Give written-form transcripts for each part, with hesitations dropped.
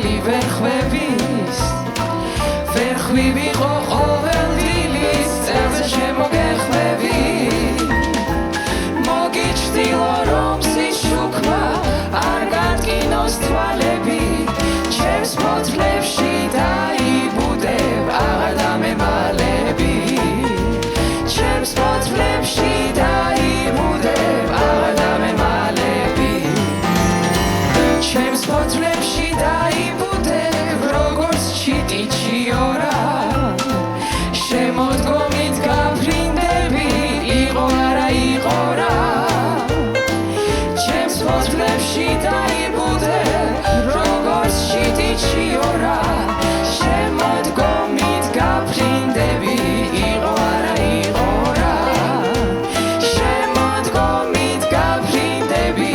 ყოფილი ვერ ხვების ვერ ხვივიყო ყოველ დილის წელზე შემოგეხვევი მოგიჩtildeო რომ სიშუქმა არ გატკინოს თვალები ჩემს ფოთლებში დაიბუდებ აღარ დამემალები ჩემს ფოთლებში დაიბუდებ აღარ დამემალები ჩემს ფოთლებში დაიბუდებ როგორც ჩიტიჩიორა შემოდგომით გაფრინდები იყო არა იყო რა ჩემს ფოთლებში დაიბუდებ როგორც ჩიტიჩიორა შემოდგომით გაფრინდები იყო არა იყო რა შემოდგომით გაფრინდები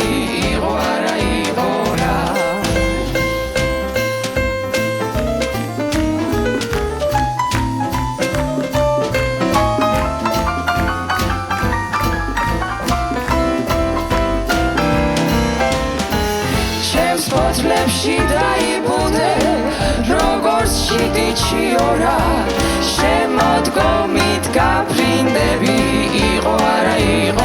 იყო არა იყო რა ჩემს ფოთლებში დაიბუდებ როგორც ჩიტიჩიორა შემოდგომით გაფრინდები იყო არა იყო